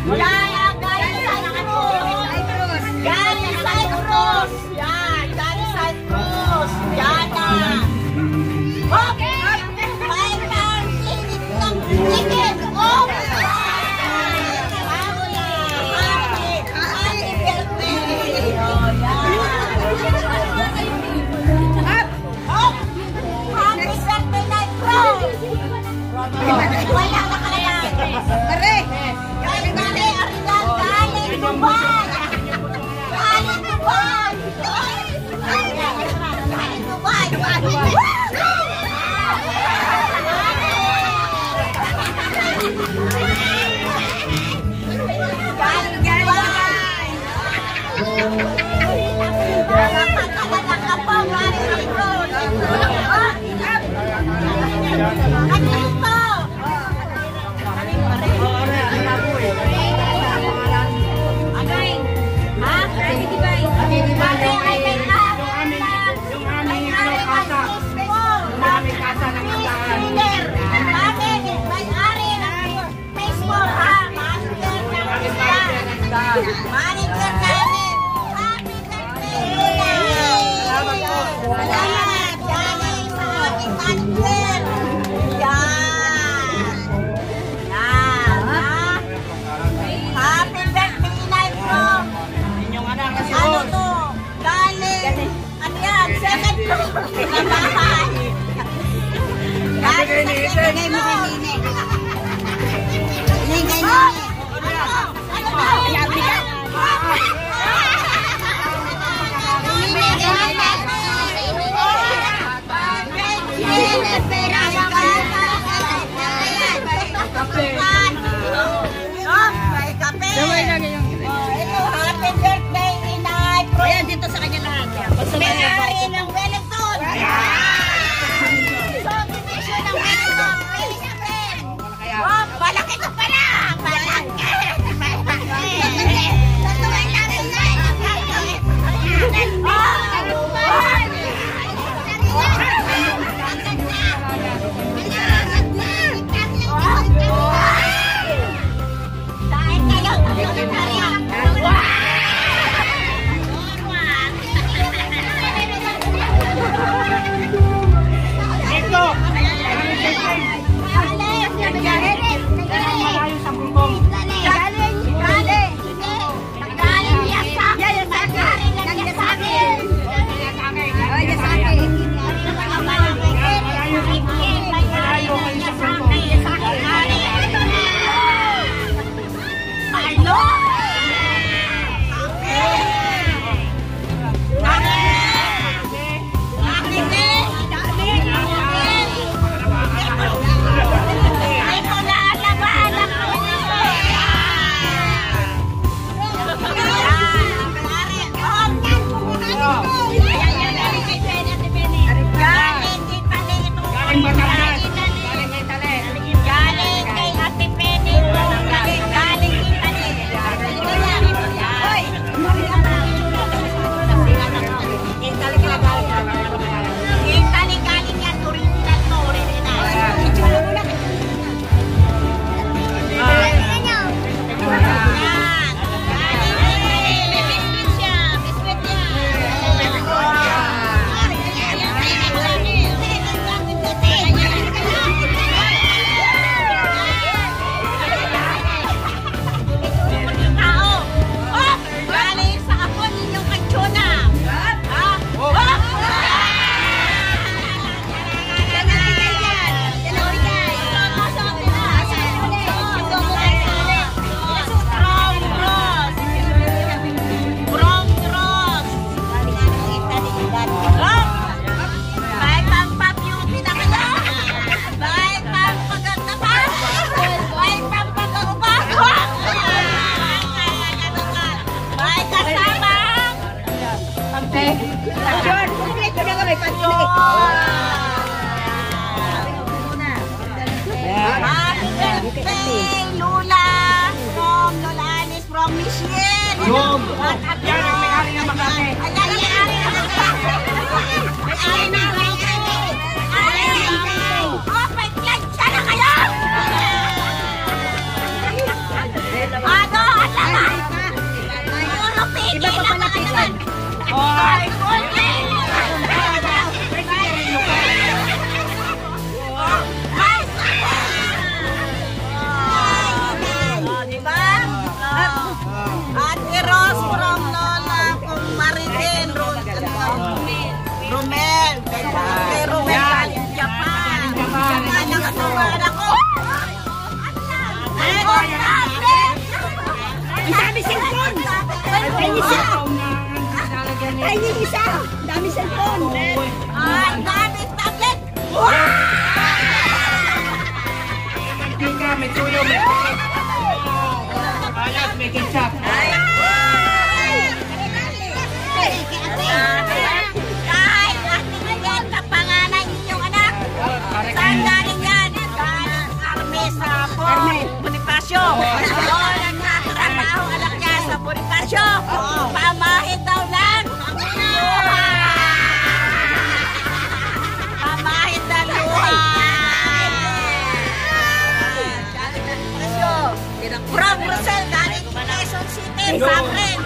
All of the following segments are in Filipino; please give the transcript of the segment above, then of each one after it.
Yan, galing Cyprus. Galing Cyprus. Yan, galing Cyprus. Yan na. Okay. May pang init ng chicken. Oh! Wala na kalayan. Kare. Galing Arigan. Galing Dubai. Galing Dubai. Galing Dubai. Manager namin! Happy birthday! Salamat! Galing sa ating manager! Yan! Yan! Happy birthday, Inay from... Ano to? Galing... Ano yan? Second floor! Sa bahay! Galing sa second floor! Inay mo! Ano to? Happy birthday, Inay! Ayan, dito sa kanya lahat. May-ari ng Wellington! Subdivision ng Wellington! Oh, malaki ka pala! Malaki! birthday, Lula! From Lola Anis from Michigan! Yung! Yan ang may-ari ng Makati! Ayan, may-ari ng Makati! May-ari ng Makati! May-ari ng Makati! Oh, may plancha na kayo! Ano? Dami cellphone. Ang dami tablet. Mantika, may tuyo, may tuyo. Ayos, may ketchup. Kahit ating yan sa pangalan ninyong anak. Saan galing yan? Galing Arme sa Bonifacio. Doon ang nakatrabaho anak niya sa Bonifacio. Pamahid daw lang. Pamahid na luhay. From Rosel, galing Quezon City, sa akin.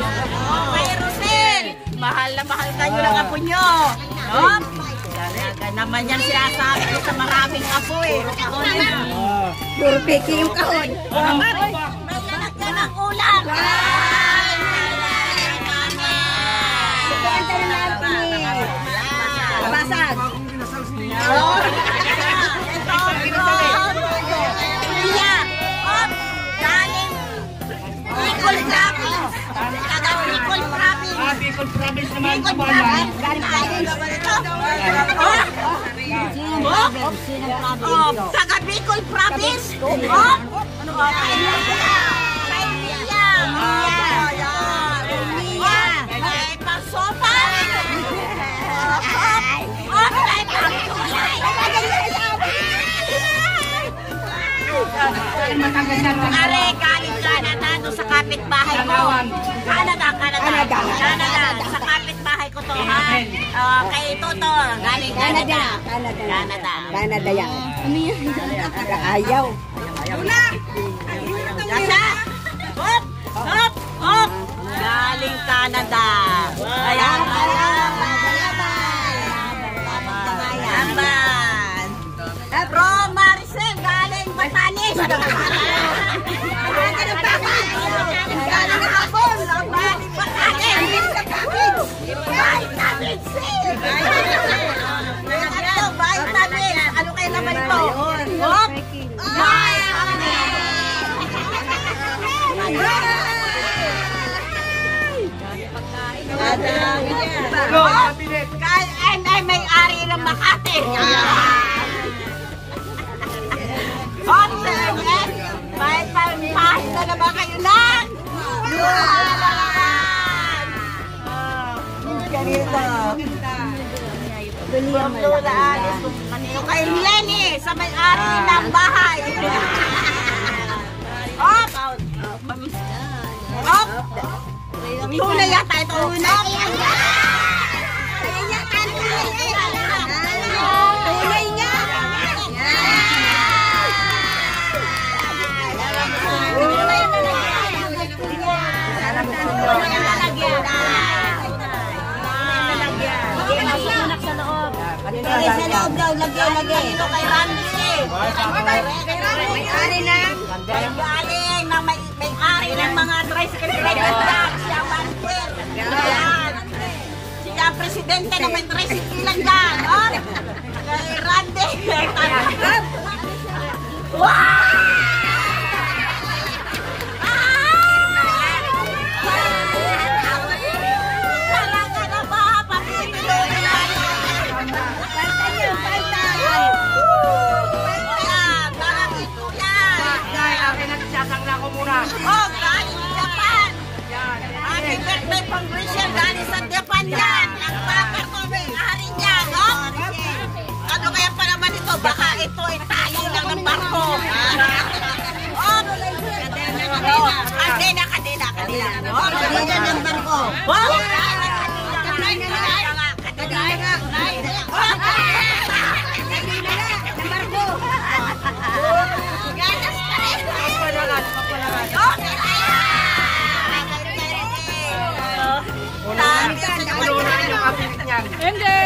Kay Rosel, mahal na mahal kayo ng apo nyo. No? Talaga naman yan sinasabi ko sa maraming apo eh. Puro piki yung kahon. May lalagyan ng ulam. Kabasan. Bicol Province naman sa Balan. Taga Bicol Province. Are, galing Canada doon sa kapitbahay ko. Canada. Sa kapitbahay ko to, ha? Kay Toto, galing Canada. Canada yan. Ayaw. Gasa! Hop! Hop! Hop! Galing Canada. Ayan. Bro Maricel, galing Batanes. Galing Hapon. Galing Batanes. Vitamin C. Vitamin. Ano kayo naman ito? Hop! Ay, may-ari ng Makati. May pahit na naman kayo lang! Ganito. From Lola Alice. Kay Lenny, sa may-ari ng bahay. Hop! Hop! Tunay yata ito. Tunay nga! Sa loob daw, lagay. Ito kay Randy. May-ari ng? May-ari ng mga tricycle driver. Siya Banquer. Siya presidente ng may tricycle lang dyan. Kay Randy. Wow! Oh, galing Japan! Happy birthday pang Grecian, galing sa Japan yan! Ang papa ko, may-ari niya, no? Ano kaya pa naman ito? Baka ito ay tali lang ng barko. Oh, kadena. Oh, kadena ng barko. Oh, Hindi.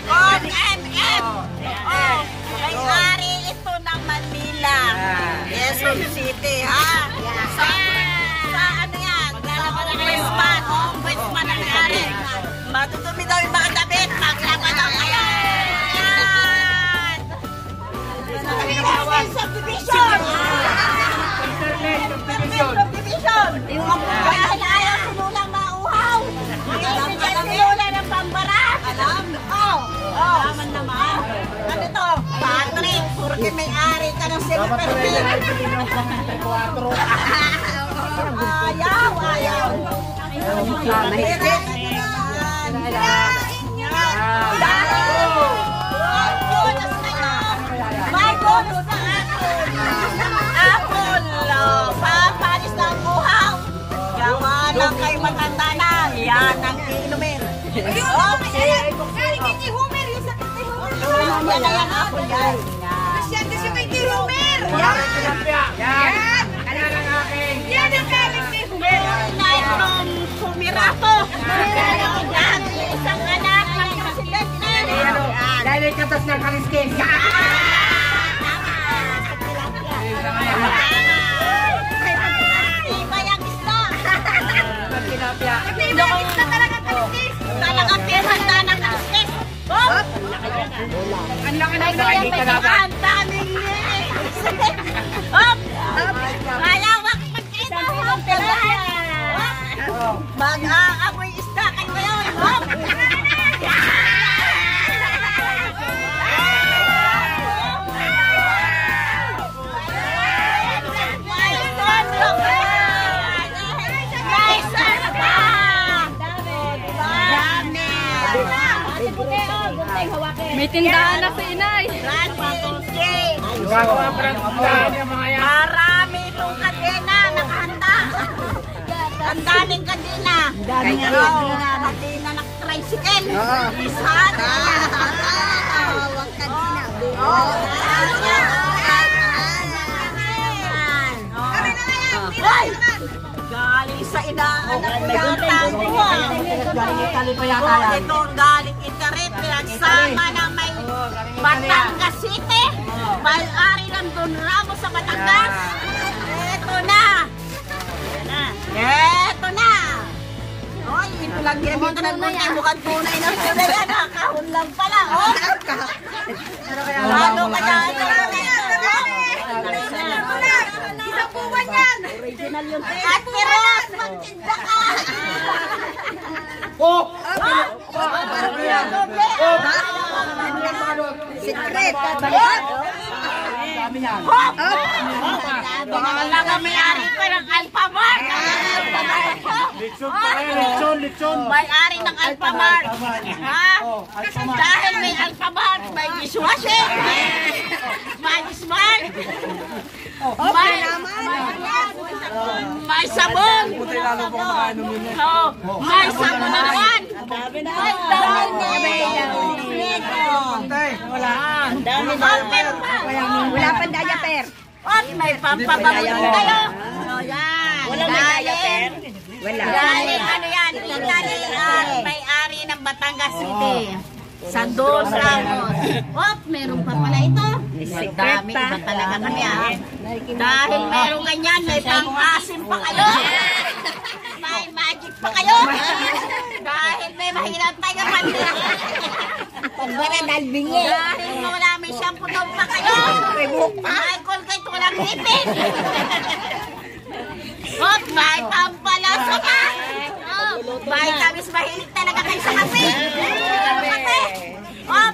On MM. May-ari ito ng Manila. Quezon City, ha? Sa ano yan? Westman. Westman ang may-ari. Matutumi daw yung mga damit. Maglaban daw kayo. Yan. Subdivision. Subdivision. Yung dahil ayaw sinulang mauhaw. Ayaw sinulang ng pambara. Bakit may-ari ka ng silver ring? Ayaw. May bonus na apple. Papalis na ang buhaw. Gawa lang kayo matanda na. Yan ang inumin. Galing kay Homer. Yung sakit kay Homer. Yan na yan apple. Yan kasi may kay Homer. Yan. Yan ang galing kay Homer. Yan ang Humirato. Yan isang anak ng presidente. Dahil katas ng kaliskis. Talagang piranda ng kaliskis. Hop! Ang laki ng dahil ka dapat. Ang daming hop! Malawak magkita. Mag-aamoy isda kayo ngayon. Hop! May tindahan na si Inay. Marami itong kadena nakahanda. Ang daming kadena. Kadena ng tricycle. Isa na. Huwag kadena. Galing sa inaanak yata mo. Galing Italy pa yata yan. Ito galing Italy. Pinagsama na may Batangas City. May-ari ng Don Ramos sa Batangas. Ito na. Ito na. Oy, ito lang yan. Ito lang yan. Mukhang tunay na tunay yan. Kahon lang pala. Ano kaya? Isang buwan yan. Original yun. At Piros, magtinda ka. Secret. Baka may-ari pa ng Alphamart. Lechon. May-ari ng Alphamart. Dahil may Alphamart, may dishwashing, may smart, may sabon, may sabon na naman. Wala pang diaper. At may pampabangon tayo. Wala may diaper. Wala. Galing ano yan, Italy at may-ari ng Batangas City. Sa Don Ramos. Meron pa pala ito. Dami iba talaga kami Dahil meron ganyan, may pang-asim pa kayo. May magic pa kayo. Dahil may mahirap tayo pandira. Dahil wala may shampoo daw pa kayo. May Colgate walang ngipin. May pampalasa pa. May tamis mahilig talaga kayo sa kape.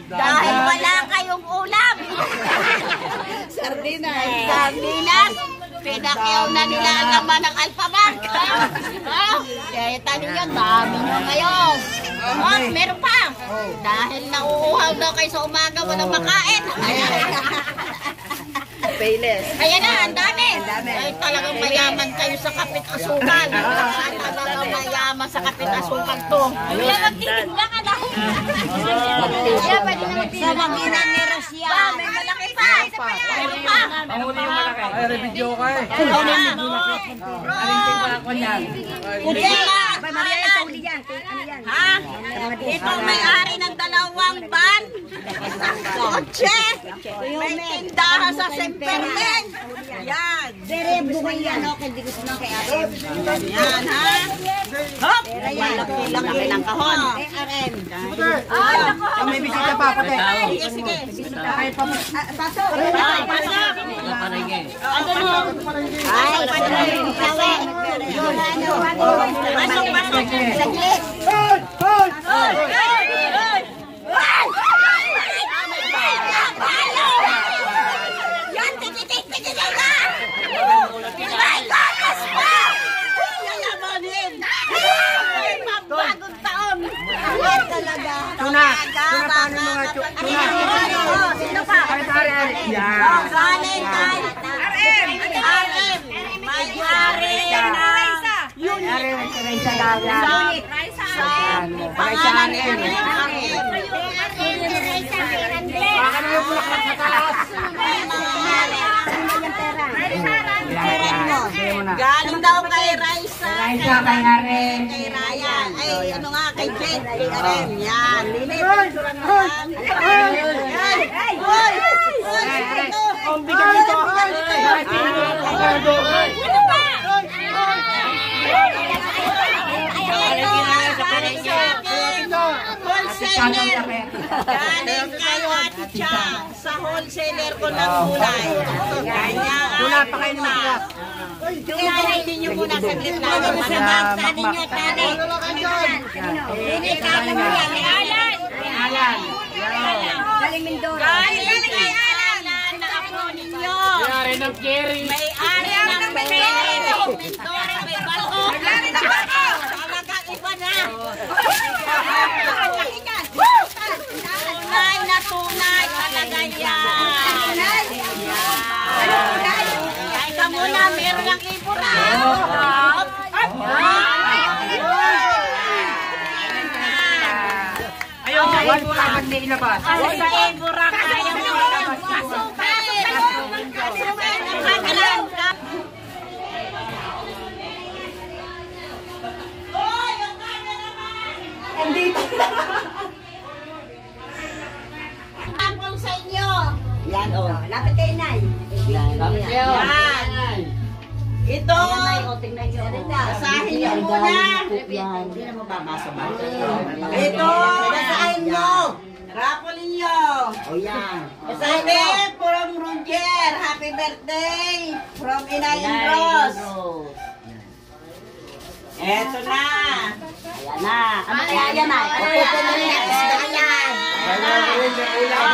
Dahil wala kayong ulam. Sardinas. Pinakyaw na nila ang laman ng Alphamart. Kaya tanong yan, dami nyo ngayon. Meron pa. Dahil nauuhaw daw kayo sa umaga, walang makain. Ayan na, ang dami. Ay, talagang mayaman kayo sa kapit asukal. Talagang mayaman sa kapit asukal to. Kaya magtitinda ka na. Kaya pwede na magtitinda. Sa Magina ni Rusya. May malaki pa. Meron pa. Ay, review ka eh. Ito may-ari ng dalawang van. Kotse. May tindahan sa Sempermen. Yan. Yan ha. Hop. Laki ng kahon. May bisita pa ako eh. Sige. Pasok. Saglit. Sino pa? Yan. Valentine. RM. May-ari na. Raisa Lala. Pangalan ni RM. Baka na yung bulaklak sa taas. Galing daw kay Raisa. Raisa kay Haren. Kay Ryan. Ay, ano nga, kay Jet. Kay RM. Yan. Lilit. Ang bigat nito. Ano pa? Wholesaler. Galing kay Ate Cha sa wholesaler ko ng gulay. Kanya. Wala pa kayo naman. Hindi nyo muna saglit lang. Masabagsa ninyo, tari. Alan. Galing Mindoro. Galing kay Alan na apo ninyo. May-ari ng Kerry. May-ari ng Mindoro. Mindoro, may balko. Talagang iba na. Tunay na tunay talaga yan. Kaya ka muna, meron lang ibura. Ayaw sa ibura, ba't may ilabas? Sa ibura kaya mo. Tapos sa inyo. Yan o. Lapit kayo, Nay. Yan. Ito. Basahin niyo muna. Hindi na mababasa ba? Ito. Basahin niyo. Rapolin niyo. O yan. Basahin niyo. From Roger. Happy birthday. From Inay Rose. Eto na. Ayan na. Ano kaya yan na? Ito na yan. Ito na. Ito na.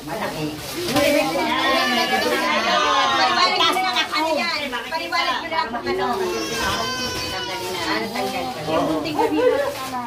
Malaki. Paliwalas na ka yan. Paliwalas mo lang kung ano. Yung munting gabi mo na sana.